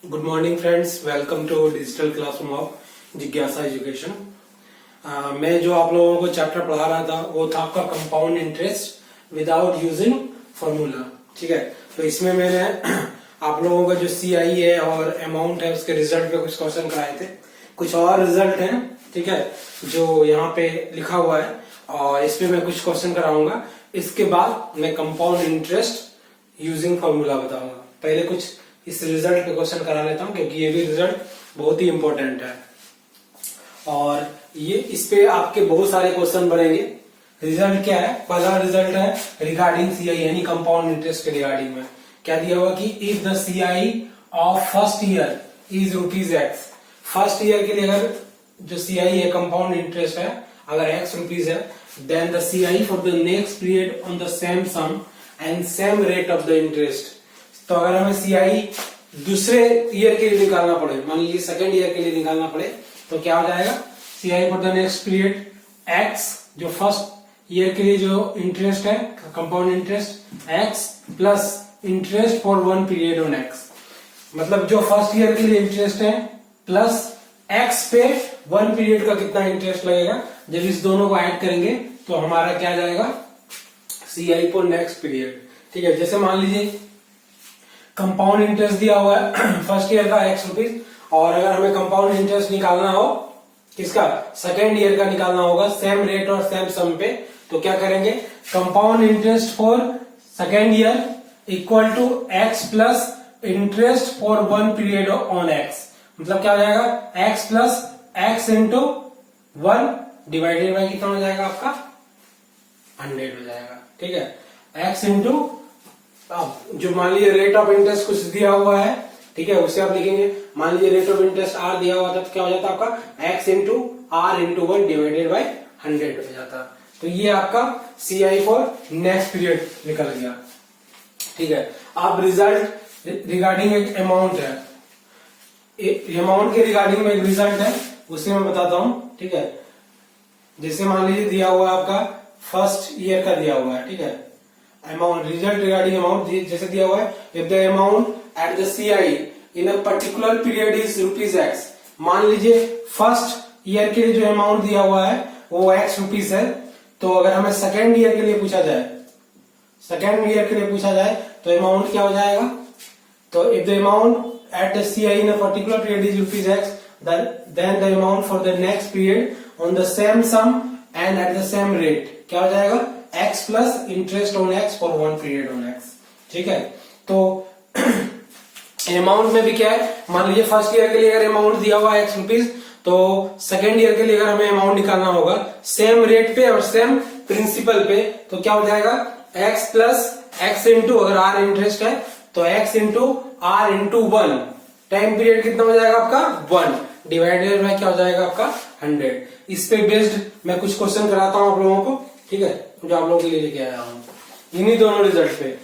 Good morning friends, welcome to digital classroom of जिज्ञासा education. मैं जो आप लोगों को चैप्टर पढ़ा रहा था वो था आपका compound interest without using formula. ठीक है, तो इसमें मैंने आप लोगों का जो CI है और अमाउंट है उसके रिजल्ट पे कुछ क्वेश्चन कराए थे। कुछ और रिजल्ट है, ठीक है, जो यहाँ पे लिखा हुआ है और इस पे मैं कुछ क्वेश्चन कराऊंगा। इसके बाद मैं कंपाउंड इंटरेस्ट यूजिंग फॉर्मूला बताऊंगा। पहले कुछ इस रिजल्ट पे क्वेश्चन करा लेता हूं क्योंकि ये भी रिजल्ट बहुत ही इंपॉर्टेंट है और ये इस पे आपके बहुत सारे क्वेश्चन बनेंगे। रिजल्ट क्या है? पहला रिजल्ट है रिगार्डिंग CI यानी कंपाउंड इंटरेस्ट के रिगार्डिंग में क्या दिया हुआ कि if the CI of first year is ₹X, first year के लिए अगर जो CI है कंपाउंड इंटरेस्ट है अगर X रुपीज है, then the CI for the next period on the same sum and same rate of the interest. तो अगर हमें CI दूसरे ईयर के लिए निकालना पड़े, मान लीजिए सेकेंड ईयर के लिए निकालना पड़े, तो क्या हो जाएगा? CI for the next period X, जो फर्स्ट ईयर के लिए जो इंटरेस्ट है compound interest X plus interest for one period on X, मतलब जो फर्स्ट ईयर के लिए इंटरेस्ट है प्लस X पे वन पीरियड का कितना इंटरेस्ट लगेगा। जब इस दोनों को ऐड करेंगे तो हमारा क्या जाएगा? CI for next period. ठीक है, जैसे मान लीजिए कंपाउंड इंटरेस्ट दिया हुआ है फर्स्ट ईयर का X रुपीज, और अगर हमें कंपाउंड इंटरेस्ट निकालना हो किसका? सेकेंड ईयर का निकालना होगा सेम रेट और सेम सम पे, तो क्या करेंगे? Compound interest for second year equal to X plus interest for one period on X, मतलब क्या हो जाएगा? X plus X into one divided by कितना हो जाएगा आपका? 100 हो जाएगा। ठीक है, X इंटू जो मान लीजिए रेट ऑफ इंटरेस्ट कुछ दिया हुआ है, ठीक है, उसे आप लिखेंगे। मान लीजिए रेट ऑफ इंटरेस्ट R दिया हुआ था तो क्या हो जाता आपका? X into R into 1 divided by 100 हो जाता। तो ये आपका CI फॉर नेक्स्ट पीरियड निकल गया। ठीक है, अब रिजल्ट रिगार्डिंग एक अमाउंट है, अमाउंट के रिगार्डिंग में एक रिजल्ट है, उसे मैं बताता हूं। ठीक है, जैसे मान लीजिए दिया हुआ है आपका फर्स्ट ईयर का दिया हुआ है, ठीक है, अमाउंट रिजल्ट रिगार्डिंग अमाउंट जैसे दिया हुआ है, if the amount at the CI in a particular period is ₹X। मान लीजिए फर्स्ट ईयर के लिए जो अमाउंट दिया हुआ है वो X रुपीज है, तो अगर हमें सेकेंड ईयर के लिए पूछा जाए, सेकेंड ईयर के लिए पूछा जाए तो अमाउंट क्या हो जाएगा? तो if the amount at the CI in a particular period is ₹X, then the amount for the next period on the same sum and at the same rate क्या हो जाएगा? X plus interest on X for one period on X। ठीक है, तो amount में भी क्या है? मान लीजिए फर्स्ट ईयर के लिए अगर अमाउंट दिया हुआ है X रुपीज, तो सेकेंड ईयर के लिए अगर हमें अमाउंट निकालना होगा सेम रेट पे और सेम प्रिंसिपल पे, तो क्या हो जाएगा? X प्लस X इंटू, अगर R इंटरेस्ट है तो X into R into 1, time period कितना हो जाएगा आपका? 1 डिवाइडेड में क्या हो जाएगा आपका? 100। इस पे बेस्ड मैं कुछ क्वेश्चन कराता हूं आप लोगों को, ठीक है, जो आप लोगों के लिए लेके आया हूं इन्हीं दोनों रिजल्ट पे।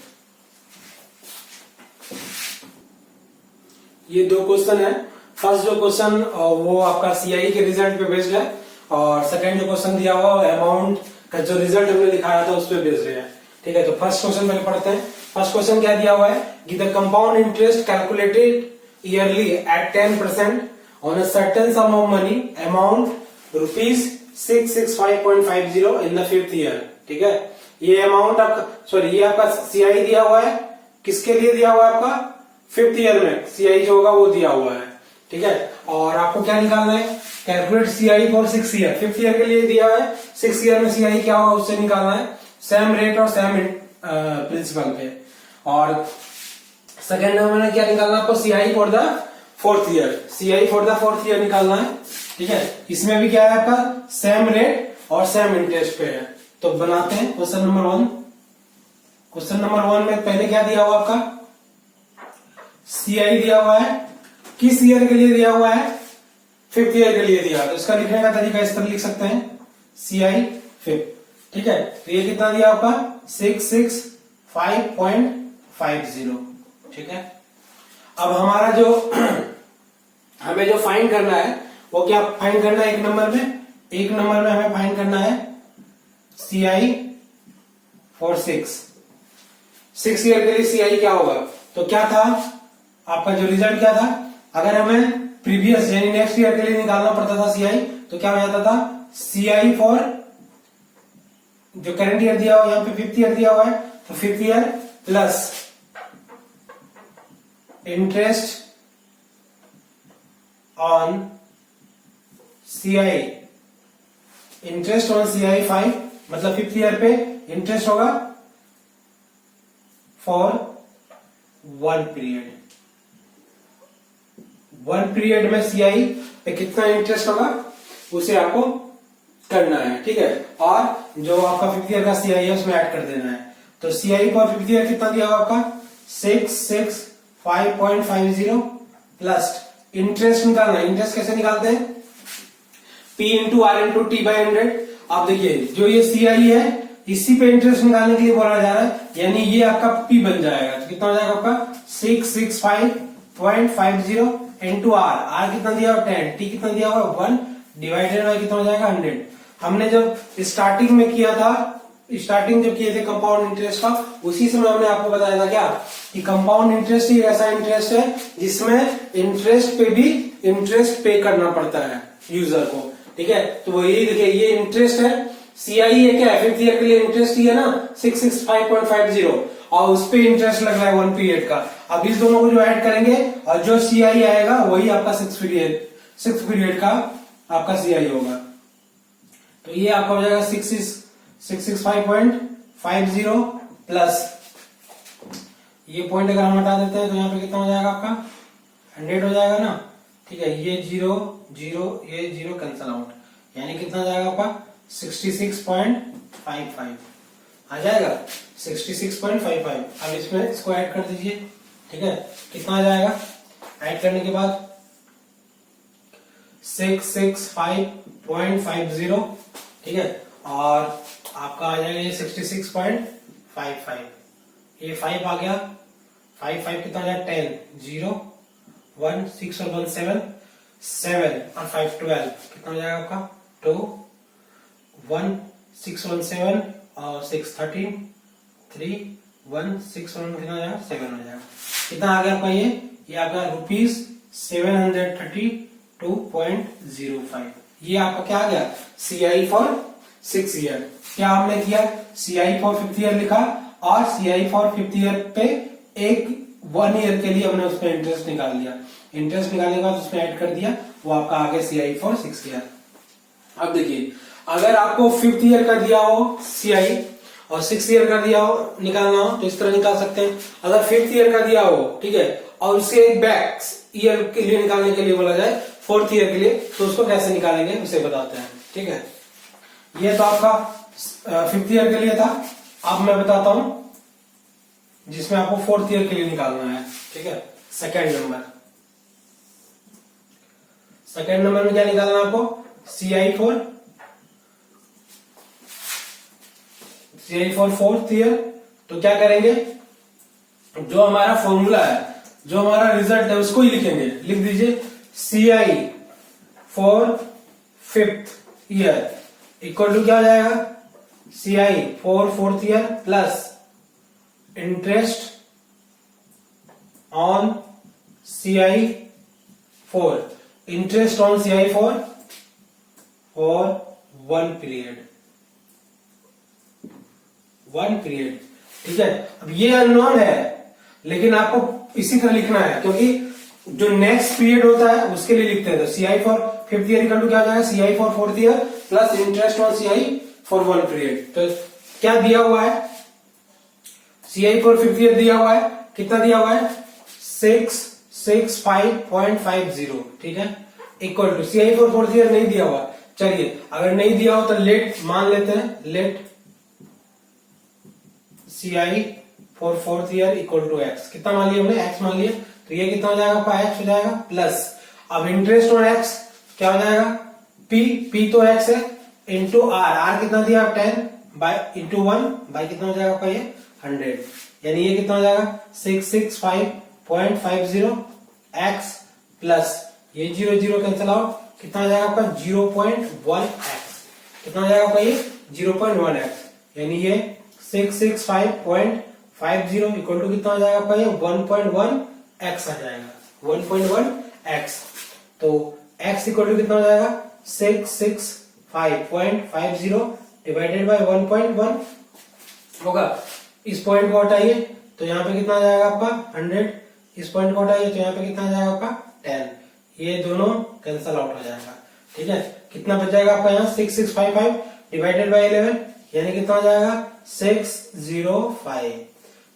ये दो क्वेश्चन है। फर्स्ट जो क्वेश्चन वो आपका CI के रिजल्ट पे बेस्ड है और सेकंड जो क्वेश्चन दिया हुआ अमाउंट का जो रिजल्ट हमने दिखाया था उस पे बेस्ड है। ठीक है, तो फर्स्ट क्वेश्चन पहले पढ़ते हैं। फर्स्ट क्वेश्चन क्या दिया हुआ है कि the compound interest calculated yearly at 10% on a certain sum of money amount ₹665.50 in the fifth year. ठीक है, ये अमाउंट आपका, सॉरी, ये आपका CI दिया हुआ है, किसके लिए दिया हुआ है आपका? फिफ्थ ईयर में CI जो होगा वो दिया हुआ है। ठीक है, और आपको क्या निकालना है? Calculate CI for 6 year, fifth year के लिए दिया है, 6 ईयर में CI क्या होगा उससे निकालना है, सेम रेट और सेम प्रिंसिपल पे। और सेकेंड में मैंने क्या निकालना है आपको? CI for the fourth year, CI for the fourth year निकालना है। ठीक है, इसमें भी क्या है आपका? सेम रेट और सेम इंटरेस्ट पे है। तो बनाते हैं क्वेश्चन नंबर 1। क्वेश्चन नंबर 1 में पहले क्या दिया हुआ आपका? CI दिया हुआ है, किस ईयर के लिए दिया हुआ है? फिफ्थ ईयर के लिए दिया है, तो इसका लिखने का तरीका इस तरह लिख सकते हैं, CI फिफ्थ। ठीक है, तो ये कितना दिया आपका? 665.50। ठीक है, अब हमारा जो हमें जो फाइंड करना है वो क्या फाइंड करना है? एक नंबर में हमें फाइंड करना है CI फॉर 6 ईयर के लिए CI क्या होगा? तो क्या था आपका जो रिजल्ट क्या था? अगर हमें प्रीवियस यानी नेक्स्ट ईयर के लिए निकालना पड़ता था सीआई, तो क्या हो जाता था, सीआई फॉर जो करंट ईयर दिया हुआ, यहाँ पे 5th ईयर दिया हुआ है, तो 5th year plus interest on CI, interest on CI 5, मतलब 5th ईयर पे इंटरेस्ट होगा फॉर 1 पीरियड। 1 पीरियड में सीआई पे कितना इंटरेस्ट होगा उसे आपको करना है, ठीक है। और जो आपका 5th ईयर का सीआई है उसमें ऐड कर देना है। तो सीआई फॉर 5th ईयर कितना दिया होगा आपका 665.50 प्लस इंटरेस्ट निकालना है। इंटरेस्ट कैसे निकालते हैं, P into R into T by 100। आप देखिए जो ये सीआई है इसी पे इंटरेस्ट निकालने के लिए बोला जा रहा है, यानी ये आपका P बन जाएगा। तो कितना हो जाएगा आपका 665.50 इंटू आर कितना दिया हुआ 10, टी कितना दिया हुआ 1 डिवाइडेड बाई कितना हो जाएगा 100। हमने जब स्टार्टिंग में किया था, स्टार्टिंग जब किए थे कंपाउंड इंटरेस्ट का, उसी समय हमने आपको बताया था क्या कि कंपाउंड इंटरेस्ट ही ऐसा इंटरेस्ट है जिसमें इंटरेस्ट पे भी इंटरेस्ट पे करना पड़ता है यूजर को, ठीक है। तो वो यही देखिए ये इंटरेस्ट है, सीआई है क्या 5th ईयर के लिए इंटरेस्ट ही है ना 665.50 और उस पे इंटरेस्ट लग रहा है 1 पीरियड का। अब इस दोनों को जो ऐड करेंगे और जो सीआई आएगा वही आपका 6th पीरियड का आपका सीआई होगा। तो ये आपका हो जाएगा 665.50 प्लस ये पॉइंट अगर हम हटा देते हैं तो यहाँ पे कितना हो जाएगा आपका 100 हो जाएगा ना, ठीक है। ये 0 0 ये 0 कैंसल आउट, यानी कितना जाएगा आपका 66.55 आ जाएगा 66.55। अब इसमें इसको ऐड कर दीजिए, ठीक है। कितना आ जाएगा ऐड करने के बाद 665.50, ठीक है। और आपका आ जाएगा ये 66.55, ये 5 आ गया, 5 कितना आ जाएगा 10 0 1 6 और 1 7 7 और 5 12 कितना हो जाएगा आपका 2 1 6 1 7 और 6 13 3 1 6 1 कितना हो जाएगा 7 हो जाएगा। कितना आ गया आपका ये आपका ₹732.05। ये आपका क्या आ गया सीआई फॉर 6 ईयर। क्या हमने किया सीआई फॉर 5th ईयर लिखा और सीआई फॉर 5th ईयर पे एक 1 ईयर के लिए हमने उसमें इंटरेस्ट निकाल लिया। इंटरेस्ट निकालने के बाद उसमें ऐड कर दिया, वो आपका आ गया सीआई फॉर 6 ईयर। अब देखिए अगर आपको 5th ईयर का दिया हो सीआई और 6 ईयर का दिया हो निकालना हो तो इस तरह निकाल सकते हैं। अगर 5th ईयर का दिया हो, ठीक है, और उसके बैक ईयर के लिए निकालने के लिए बोला जाए 4th ईयर के लिए, तो उसको कैसे निकालेंगे उसे बताते हैं, ठीक है। ये तो आपका 5th ईयर के लिए था। अब मैं बताता हूं जिसमें आपको 4th ईयर के लिए निकालना है, ठीक है। सेकेंड नंबर में क्या निकालना है आपको सीआई फॉर 4th ईयर। तो क्या करेंगे, जो हमारा फॉर्मूला है, जो हमारा रिजल्ट है उसको ही लिखेंगे। लिख दीजिए CI for 5th year equal to क्या हो जाएगा CI for 4th year plus interest on CI for interest on CI for 1 period, ठीक है। अब ये अननोन है लेकिन आपको इसी तरह लिखना है क्योंकि जो नेक्स्ट पीरियड होता है उसके लिए लिखते हैं। तो CI for 5th year equal to क्या हो जाएगा CI for 4th year plus interest on CI for 1 period. तो क्या दिया हुआ है सीआई फॉर 5th ईयर दिया हुआ है, कितना दिया हुआ है 665.50, ठीक है, equal to CI for 4th year नहीं दिया हुआ। चलिए अगर नहीं दिया हो तो लेट मान लेते हैं, let CI for 4th year equal to X. कितना मान लिया हमने एक्स मान लिया, तो ये कितना हो जाएगा आपका एक्स हो जाएगा प्लस अब इंटरेस्ट ऑन एक्स क्या हो जाएगा पी तो एक्स है इंटू आर कितना दिया 10 बाई इंटू 1 बाई कितना हो जाएगा आपका ये 100, यानी ये कितना हो जाएगा 665.50 एक्स प्लस ये 0 0 कैंसिल आउट, कितना हो जाएगा आपका 0.1 एक्स। कितना हो जाएगा आपका ये 0.1 एक्स, यानी ये 665.50 इक्वल टू कितना हो जाएगा आपका ये 1.1 एक्स आ जाएगा, 1.1 x। तो x इक्वल टू कितना हो जाएगा 665.50 डिवाइडेड बाय 1.1 होगा। इस पॉइंट को हटाइए तो यहाँ पे कितना आ जाएगा आपका 100, इस पॉइंट को हटाइए तो यहाँ पे कितना आ जाएगा आपका 10, ये दोनों कैंसल आउट हो जाएगा। ठीक है, कितना बच जाएगा आपका यहाँ 6655 डिवाइडेड बाय 11 यानी कितना आ जाएगा 605,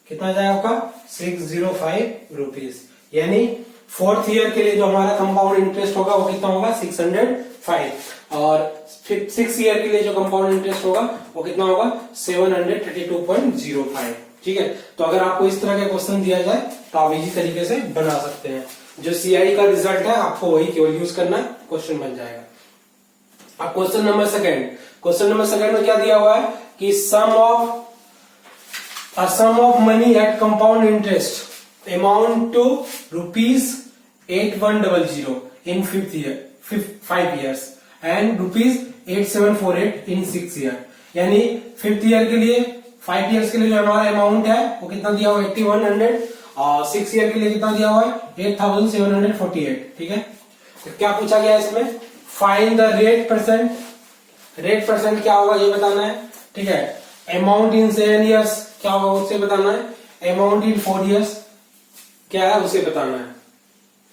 कितना आ जाएगा आपका 605 रुपीज। यानी फोर्थ ईयर के लिए जो हमारा कंपाउंड इंटरेस्ट होगा वो कितना होगा 605, और 6 ईयर के लिए जो कंपाउंड इंटरेस्ट होगा वो कितना होगा 732.05। ठीक है, तो अगर आपको इस तरह का क्वेश्चन दिया जाए तो आप इजी तरीके से बना सकते हैं। जो सीआई का रिजल्ट है आपको वही केवल यूज करना है, क्वेश्चन बन जाएगा। अब क्वेश्चन नंबर सेकंड में क्या दिया हुआ है कि sum of money at compound interest amount to ₹8100 in 5 years and ₹8748 in 6 year। यानी 5th ईयर के लिए 5 years के लिए जो हमारा अमाउंट है वो कितना दिया हुआ है 8100, और 6 ईयर के लिए कितना दिया हुआ है 8748। ठीक है, तो क्या पूछा गया इसमें, फाइंड द रेट परसेंट क्या होगा ये बताना है। ठीक है, अमाउंट इन 7 years क्या होगा उसे बताना है, अमाउंट इन 4 years क्या है उसे बताना है।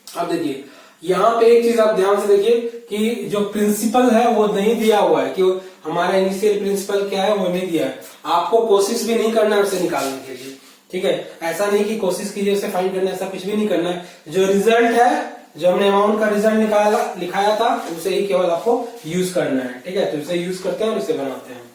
अब देखिए यहाँ पे एक चीज आप ध्यान से देखिए कि जो प्रिंसिपल है वो नहीं दिया हुआ है, कि हमारा इनिशियल प्रिंसिपल क्या है वो नहीं दिया है। आपको कोशिश भी नहीं करना है उसे निकालने के लिए। ठीक है, ऐसा नहीं कि कोशिश कीजिए उसे फाइंड करना, ऐसा कुछ भी नहीं करना है। जो रिजल्ट है, जो हमने अमाउंट का रिजल्ट लिखाया था उसे ही केवल आपको यूज करना है। ठीक है, तो इसे यूज करते हैं और इसे बनाते हैं।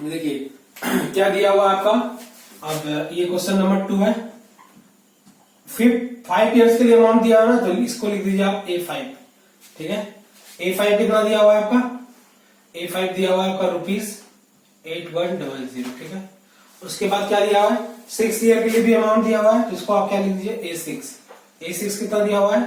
देखिए क्या दिया हुआ आपका, अब ये क्वेश्चन नंबर 2 है। 5 years के लिए अमाउंट दिया हुआ ना, तो इसको लिख दीजिए आप A5। ठीक है, A5 कितना दिया हुआ है आपका, A5 दिया हुआ है आपका ₹8100। ठीक है, उसके बाद क्या दिया हुआ है 6 ईयर के लिए भी अमाउंट दिया हुआ है, तो इसको आप क्या लिख दीजिए A6 कितना दिया हुआ है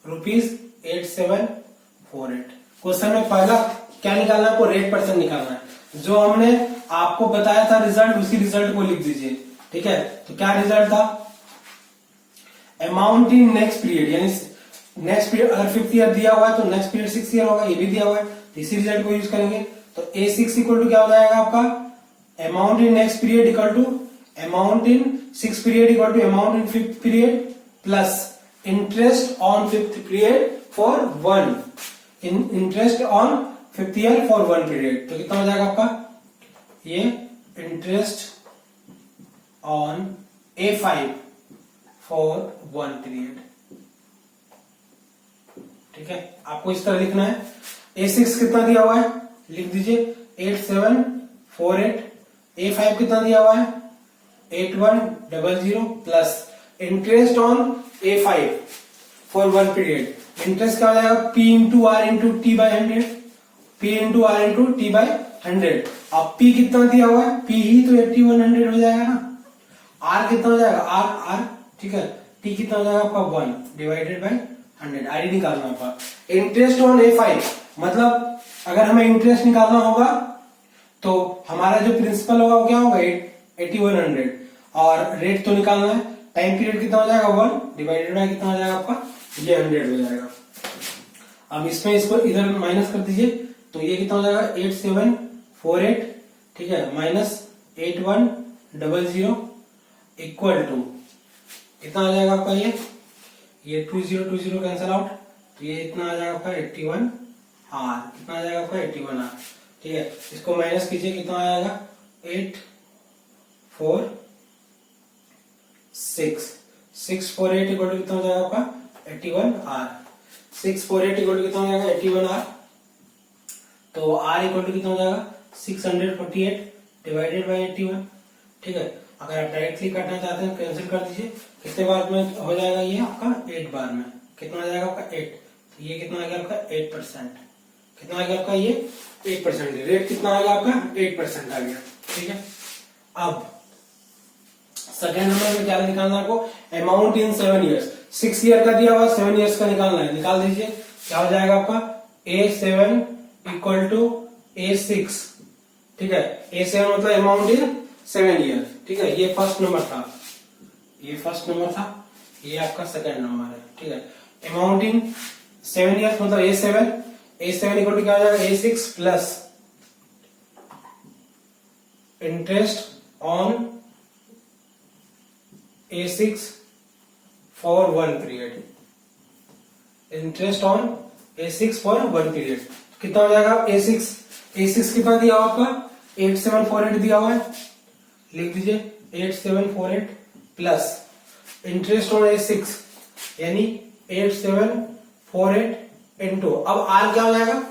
₹8748। क्वेश्चन में पहला क्या निकालना है, आपको रेट परसेंट निकालना है। जो हमने आपको बताया था रिजल्ट, उसी रिजल्ट को लिख दीजिए। ठीक है, तो क्या रिजल्ट था, अमाउंट इन नेक्स्ट पीरियड, यानी नेक्स्ट पीरियड अगर 5th ईयर दिया हुआ है तो नेक्स्ट पीरियड 6 ईयर होगा, ये भी दिया हुआ है, तो इसी रिजल्ट को यूज करेंगे। तो A6 इक्वल टू क्या हो जाएगा आपका, amount in next period equal to amount in 6th period equal to amount in 5th period plus interest on 5th period for 1 interest on 5th year for 1 period. तो कितना हो जाएगा आपका, ये interest on A5 for 1 period. ठीक है, आपको इस तरह लिखना है। A6 कितना दिया हुआ है लिख दीजिए 8748, A5 कितना दिया हुआ है 8100 plus interest on A5 for 1 period. Interest क्या हो जाएगा P into R into T by 100, P into R into T by 100। अब P कितना दिया हुआ है, P ही तो 8100 हो जाएगा ना, R कितना हो जाएगा R। ठीक है, T कितना हो जाएगा आपका 1 डिवाइडेड बाई 100, आर निकालना होगा। इंटरेस्ट ऑन A5 मतलब अगर हमें इंटरेस्ट निकालना होगा तो हमारा जो प्रिंसिपल होगा वो क्या होगा 8100, और रेट तो निकालना है। टाइम पीरियड कितना हो जाएगा 1 डिवाइडेड बाई कितना हो जाएगा आपका ये 100 हो जाएगा। अब इसमें इसको इधर माइनस कर दीजिए, तो ये कितना हो जाएगा 8748। ठीक है, माइनस 8100 इक्वल टू कितना आ जाएगा आपका ये 20 कैंसल आउट, तो ये इतना आ जाएगा आपका 81 आर, कितना आ जाएगा आपका 81 आर। ठीक है, इसको माइनस कीजिए, कितना आ जाएगा 648 इक्वल टू कितना हो जाएगा आपका 81 आर। 648 इक्वल टू कितना हो जाएगा 81 आर, तो आर इक्वल टू कितना हो जाएगा 648 डिवाइडेड बाई 81। ठीक है, अगर आप डायरेक्टली करना चाहते हैं कैंसिल कर दीजिए। कितने बार में हो जाएगा ये आपका 8 बार में, कितना आ जाएगा आपका 8, तो ये कितना आ गया आपका 8%, कितना आ गया आपका ये 8%, रेट कितना आ गया आपका 8% आ गया। ठीक है, अब सेकेंड नंबर में क्या निकालना है आपको, अमाउंट इन 7 years। 6 ईयर का दिया हुआ 7 years का निकालना है, निकाल दीजिए। क्या हो जाएगा आपका A7 इक्वल टू A6, ठीक है। A7 मतलब अमाउंट इन 7 ईयर, ठीक है। ये फर्स्ट नंबर था, ये फर्स्ट नंबर था, ये आपका सेकंड नंबर है, ठीक है। अमाउंट इन 7 ईयर्स मतलब A7 इक्वल टू क्या हो जाएगा A6 plus interest on A6 for 1 period, interest on A6 for 1 period. कितना हो जाएगा A6 कितना दिया हुआ आपका 8748 दिया हुआ है, लिख दीजिए 8748 प्लस इंटरेस्ट ऑन A6 यानी 8748 इंटू, अब R क्या हो जाएगा,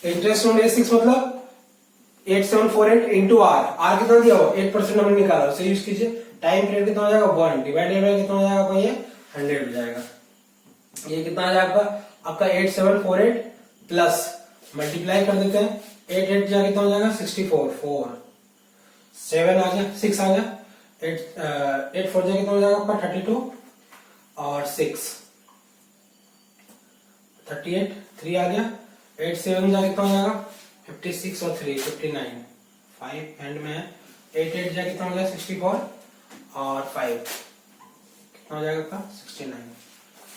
इंटरेस्ट ऑन A6 मतलब 8748 इंटू R कितना दिया हुआ 8% हमने निकाला, उसे यूज कीजिए। टाइम पीरियड कितना हो जाएगा 1 डिवाइडेड बाय कितना हो जाएगा आपका ये 100 हो जाएगा। ये कितना आ जाएगा आपका 8748 प्लस मल्टीप्लाई कर देते हैं 8 जा कितना हो जाएगा 64, 4 7 आ गया 6 आ गया 8 4 जा कितना हो जाएगा आपका 32 और 6 38 3 आ गया 8 7 जा कितना हो जाएगा 56 और 3 59 5 एंड में 8 8 जा कितना हो जाएगा 64 और 5 कितना हो जाएगा आपका 69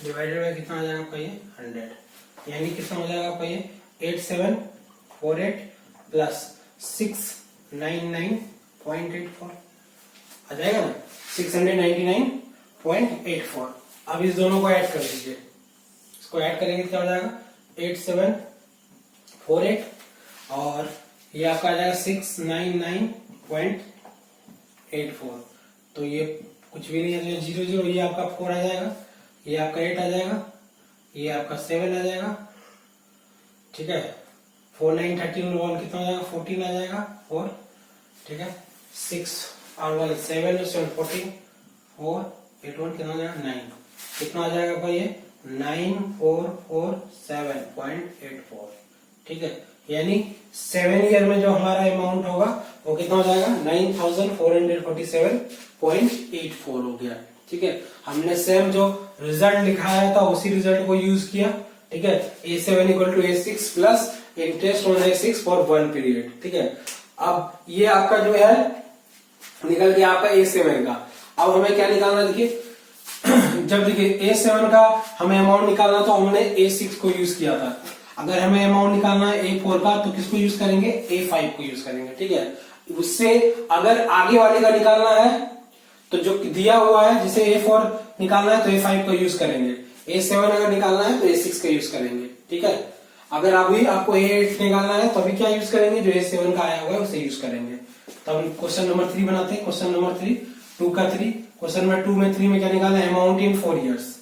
डिवाइडेड बाय कितना आ जाएगा आपका ये 100, यानी कितना हो जाएगा आपका ये 8748 प्लस 699.84 आ जाएगा ना 699.84। अब इस दोनों को ऐड कर लीजिए, इसको ऐड करेंगे क्या हो जाएगा 8748 और ये आपका आ जाएगा 699.84, तो ये कुछ भी नहीं है, तो ये 0 0, ये आपका 4 आ जाएगा, ये आपका 8 आ जाएगा, ये आपका 7 आ जाएगा, ठीक है। 4 9 13 1 कितना आ जाएगा 14 आ जाएगा 4, ठीक है। 6 और 1 7 7 14 4 8 1 कितना आ जाएगा 9, कितना आ जाएगा आपका ये 9447.84, ठीक है। यानी 7 ईयर में जो हमारा अमाउंट होगा वो कितना हो जाएगा 9447.84 हो गया, ठीक है। हमने सेम जो रिजल्ट लिखाया था उसी रिजल्ट को यूज किया, ठीक है। A7 equal to A6 plus interest on A6 for 1 period, ठीक है। अब ये आपका जो है निकल गया आपका A7 का। अब हमें क्या निकालना, देखिए जब देखिए A7 का हमें अमाउंट निकालना तो हमने A6 को यूज किया था, अगर हमें अमाउंट निकालना है A4 का तो किसको यूज करेंगे A5 को यूज करेंगे, ठीक है। उससे अगर आगे वाले का निकालना है तो जो दिया हुआ है जिसे A4 निकालना है तो A5 को यूज करेंगे, A7 अगर निकालना है तो A6 का यूज करेंगे, ठीक है। अगर अभी आपको A8 निकालना है तो अभी क्या यूज करेंगे, जो A7 का आया हुआ है उसे यूज करेंगे। तो हम क्वेश्चन नंबर 3 बनाते हैं, क्वेश्चन नंबर 3 2 का 3, क्वेश्चन नंबर 2 में 3 में क्या निकालना है अमाउंट इन 4 इयर्स,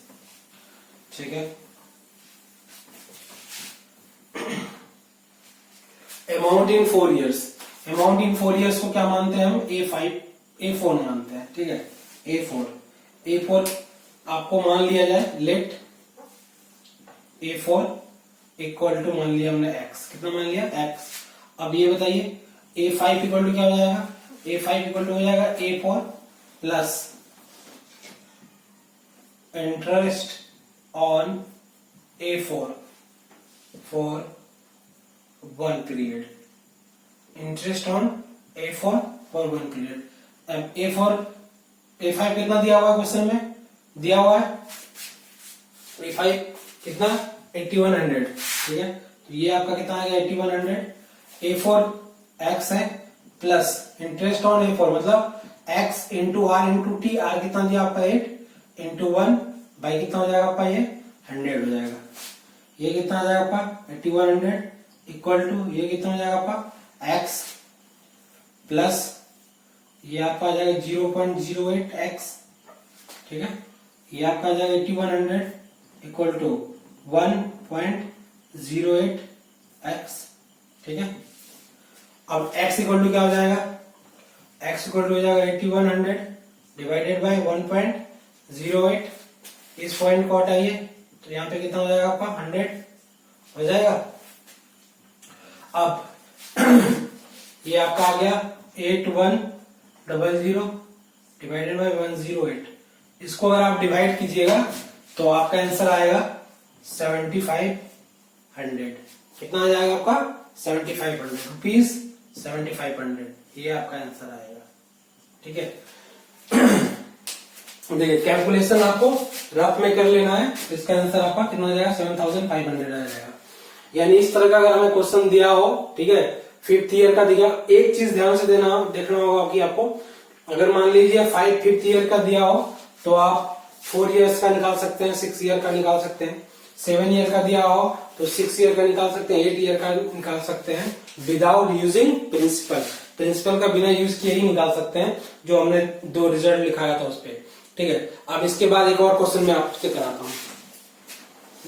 ठीक है। Amount in 4 years, amount in 4 years को क्या मानते हैं हम A4 मानते हैं, ठीक है। A4 आपको मान लिया जाए, लेट A4 इक्वल टू मान लिया हमने x, कितना मान लिया x। अब ये बताइए A5 इक्वल टू क्या हो जाएगा, A5 इक्वल टू हो जाएगा A4 plus interest on A4 for 1 period, interest on A4 for 1 period. अब A5 कितना दिया हुआ है क्वेश्चन में, दिया हुआ है A5 कितना 8100, ठीक है। तो ये आपका कितना आ गया 8100। A4 x है प्लस इंटरेस्ट ऑन A4 मतलब x into R into T, R कितना दिया आपका 8 इंटू 1 बाई कितना हो जाएगा आपका ये 100 हो जाएगा। ये कितना आ जाएगा आपका 8100 इक्वल टू ये कितना हो जाएगा आपका x प्लस ये आपका आ जाएगा 0.08x, ठीक है। ये आपका आ जाएगा 8100 इक्वल टू 1.08x, ठीक है। अब x इक्वल टू क्या हो जाएगा, x इक्वल टू हो जाएगा 8100 डिवाइडेड बाय 1.08, इस पॉइंट को हटाइए तो यहाँ पे कितना हो जाएगा आपका 100 हो जाएगा। अब ये आपका आ गया 8100 डिवाइडेड बाय 108, इसको अगर आप डिवाइड कीजिएगा तो आपका आंसर आएगा 75 7,500 कितना आ जाएगा आपका 7,500 रुपीज 7,500 ये आपका आंसर आएगा। ठीक है देखिए कैलकुलेशन आपको रफ में कर लेना है। इसका आंसर आपका कितना आ जाएगा 7,500 आ जाएगा। यानी इस तरह का अगर हमें क्वेश्चन दिया हो, ठीक है, 5th ईयर का दिया, एक चीज ध्यान से देखना होगा कि आपको अगर मान लीजिए 5th ईयर का दिया हो तो आप 4 इयर्स का निकाल सकते हैं, 6 ईयर का निकाल सकते हैं। 7 ईयर का दिया हो तो 6 ईयर का निकाल सकते हैं, 8 ईयर का निकाल सकते हैं विदाउट यूजिंग प्रिंसिपल। प्रिंसिपल का बिना यूज किए ही निकाल सकते हैं, जो हमने 2 रिजल्ट लिखाया था उस पर। ठीक है, अब इसके बाद एक और क्वेश्चन मैं आपसे कराता हूं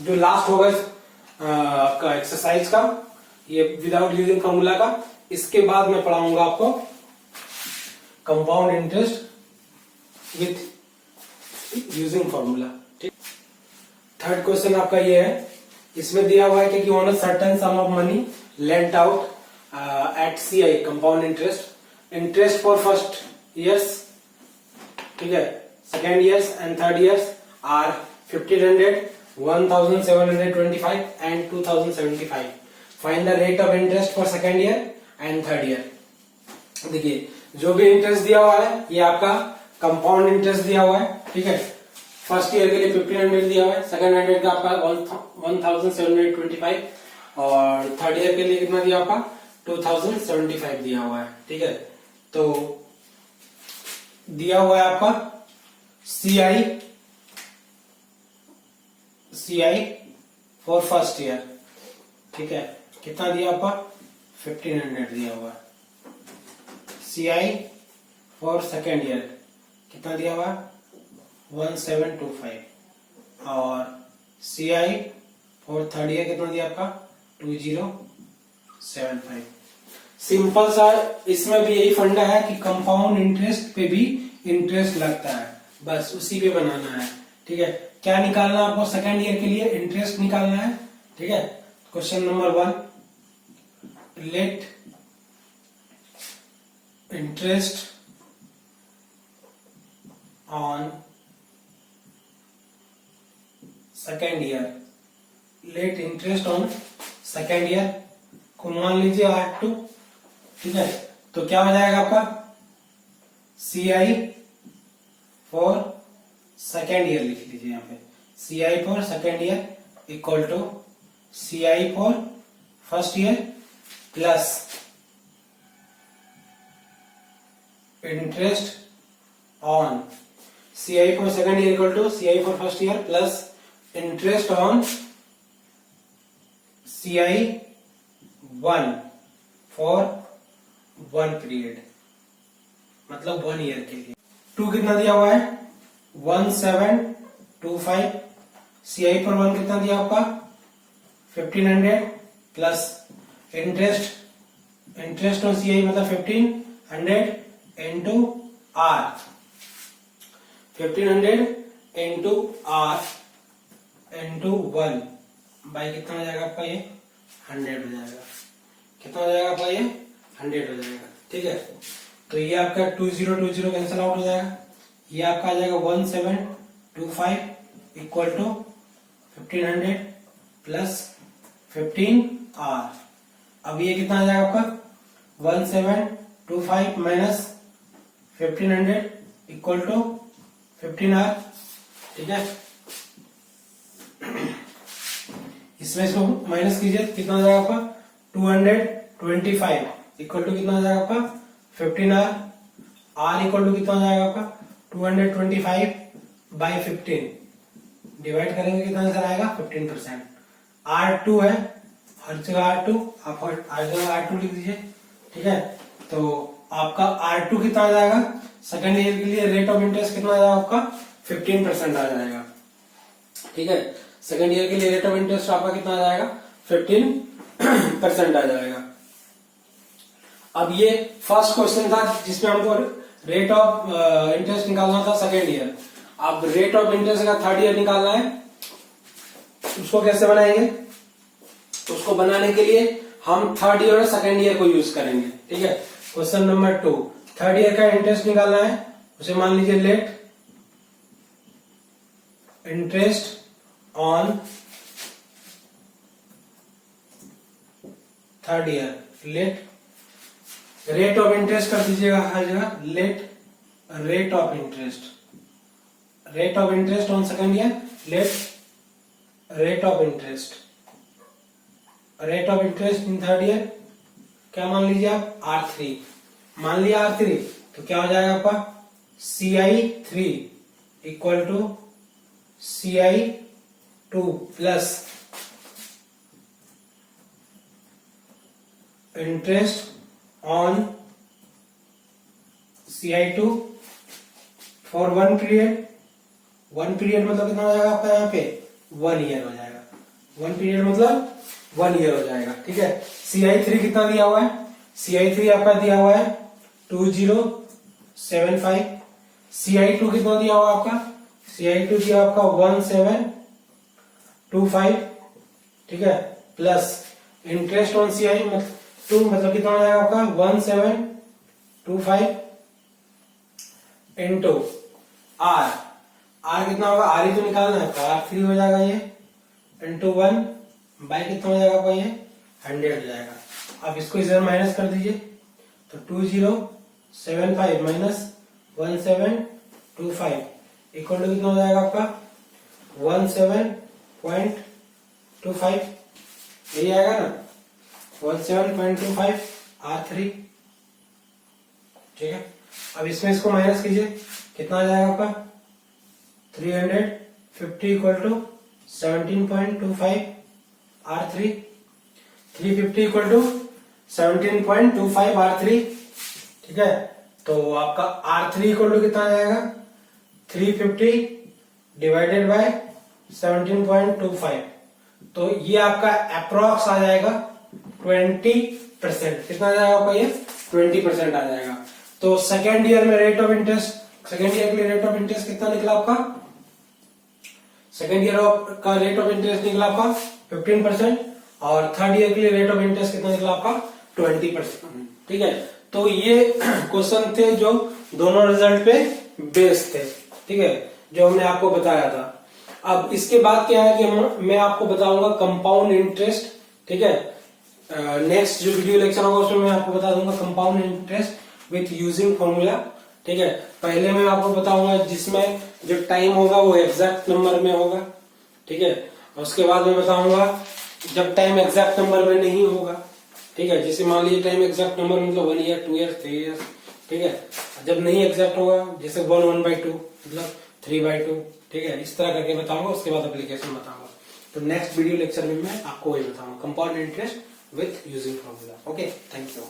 जो लास्ट होगा का एक्सरसाइज का, ये विदाउट यूजिंग फॉर्मूला का। इसके बाद मैं पढ़ाऊंगा आपको compound interest with using formula. ठीक, थर्ड क्वेश्चन आपका ये है, इसमें दिया हुआ है कि on a certain sum of money lent out at CI compound interest for first years, ठीक है, second years and third years are 1,500, 1,725 and 2,075. Find the rate of interest for second year and third year. देखिए जो भी interest दिया हुआ है ये आपका कंपाउंड इंटरेस्ट दिया हुआ है। ठीक है, फर्स्ट ईयर के लिए 1,500 दिया हुआ है, सेकेंड ईयर का आपका 1,725 और थर्ड ईयर के लिए कितना दिया आपका 2,075 दिया हुआ है। ठीक है, तो दिया हुआ है आपका CI फॉर फर्स्ट ईयर। ठीक है, कितना दिया आपका 1,500 दिया हुआ है। CI फॉर सेकेंड ईयर कितना दिया हुआ 1,725 और CI फॉर थर्ड ईयर कितना दिया आपका 2,075। सिंपल सा इसमें भी यही फंडा है कि कंपाउंड इंटरेस्ट पे भी इंटरेस्ट लगता है, बस उसी पे बनाना है। ठीक है, क्या निकालना है आपको सेकेंड ईयर के लिए इंटरेस्ट निकालना है। ठीक है, question number 1, let interest on second year, let interest on second year को मान लीजिए R2। ठीक है, तो क्या हो जाएगा आपका CI फॉर सेकेंड ईयर लिख लीजिए यहाँ पे, CI for second year equal to CI for first year plus interest on CI for second year equal to CI for first year plus interest on CI 1 for 1 period, मतलब 1 year के लिए। 2 कितना दिया हुआ है 1,725, CI पर 1 कितना दिया आपका 1,500 प्लस इंटरेस्ट ऑन CI मतलब 1,500 into R, 1,500 into R into 1 by कितना हो जाएगा आपका ये 100 हो जाएगा। कितना हो जाएगा आपका ये 100 हो जाएगा। ठीक है, तो ये आपका 2020 कैंसिल आउट हो जाएगा, ये आपका आ जाएगा 1,725 इक्वल टू 1,500 प्लस 15R। अब ये कितना आ जाएगा आपका 1,725 माइनस 1,500 इक्वल टू 15R। ठीक है, इसमें इसको माइनस कीजिए, कितना आ जाएगा आपका 225 इक्वल टू कितना आ जाएगा आपका 15R। R इक्वल टू कितना आ जाएगा आपका 225 बाई 15 डिवाइड करेंगे कितना आंसर आएगा 15%। R2 है, हर जगह R2, आप हर जगह R2 लिख दीजिए। ठीक है, तो आपका R2 कितना आ जाएगा सेकेंड ईयर के लिए रेट ऑफ इंटरेस्ट कितना आ जाएगा आपका 15% आ जाएगा। ठीक है, सेकेंड ईयर के लिए रेट ऑफ इंटरेस्ट आपका कितना आ जाएगा 15% आ जाएगा। अब ये फर्स्ट क्वेश्चन था जिसमें हमको रेट ऑफ इंटरेस्ट निकालना था सेकेंड ईयर। अब रेट ऑफ इंटरेस्ट का थर्ड ईयर निकालना है, उसको कैसे बनाएंगे, उसको बनाने के लिए हम थर्ड ईयर और सेकेंड ईयर को यूज करेंगे। ठीक है, क्वेश्चन नंबर 2, थर्ड ईयर का इंटरेस्ट निकालना है, उसे मान लीजिए let interest on third year let rate of interest कर दीजिएगा हर जगह, let rate of interest, rate of interest on second year, let rate of interest, rate of interest in third year क्या मान लीजिए आप, R3 मान लिया। R3 तो क्या हो जाएगा आपका CI3 equal to CI2 plus interest on CI2 for one period, one period मतलब कितना हो जाएगा आपका यहाँ पे 1 ईयर हो जाएगा, वन पीरियड मतलब 1 ईयर हो जाएगा। ठीक है, CI3 कितना दिया हुआ है, CI3 आपका दिया हुआ है 2075, CI2 कितना दिया हुआ आपका, CI2 दिया आपका 1725, ठीक है, प्लस इंटरेस्ट ऑन CI2 मतलब कितना हो जाएगा आपका 1725 इंटू R, R कितना होगा, R ही तो निकालना है, R3 हो जाएगा ये, इंटू 1 बाई कितना हो जाएगा आपका ये 100 हो जाएगा। आप इसको इधर माइनस कर दीजिए तो 2075 माइनस 1725 इक्वल टू कितना हो जाएगा आपका 17.25, यही आएगा ना 17.25 R3। ठीक है, अब इसमें इसको माइनस कीजिए कितना आ जाएगा आपका 350 equal to 17.25 R3, 350 equal to 17.25 R3। ठीक है, तो आपका R3 इक्वल टू कितना आ जाएगा 350 डिवाइडेड बाय 17.25, तो ये आपका अप्रोक्स आ जाएगा 20%। कितना आ जाएगा आपका ये 20% आ जाएगा। तो सेकेंड ईयर में rate of interest, second year के लिए रेट ऑफ इंटरेस्ट कितना निकला आपका, सेकेंड ईयर का रेट ऑफ इंटरेस्ट निकला आपका 15% और थर्ड ईयर के लिए रेट ऑफ इंटरेस्ट कितना निकला आपका 20%। ठीक है, तो ये क्वेश्चन थे जो दोनों रिजल्ट पे बेस्ड थे। ठीक है, जो हमने आपको बताया था। अब इसके बाद क्या है कि मैं आपको बताऊंगा कंपाउंड इंटरेस्ट। ठीक है, नेक्स्ट जो वीडियो लेक्चर होगा उसमें मैं आपको बता दूंगा compound interest with using formula. ठीक है, पहले मैं आपको बताऊंगा जिसमें जो टाइम होगा वो एग्जैक्ट नंबर में होगा। ठीक है, उसके बाद मैं बताऊंगा जब टाइम एग्जैक्ट नंबर में नहीं होगा। ठीक है, जैसे मान लीजिए टाइम एग्जैक्ट नंबर मतलब 1 ईयर 2 ईयर 3 ईयर। ठीक है, जब नहीं एग्जैक्ट होगा जैसे 1/2 मतलब 3/2। ठीक है, इस तरह करके बताऊंगा, उसके बाद एप्लीकेशन बताऊंगा। तो नेक्स्ट वीडियो लेक्चर में मैं आपको वही बताऊंगा compound interest with using formula. Okay, thank you.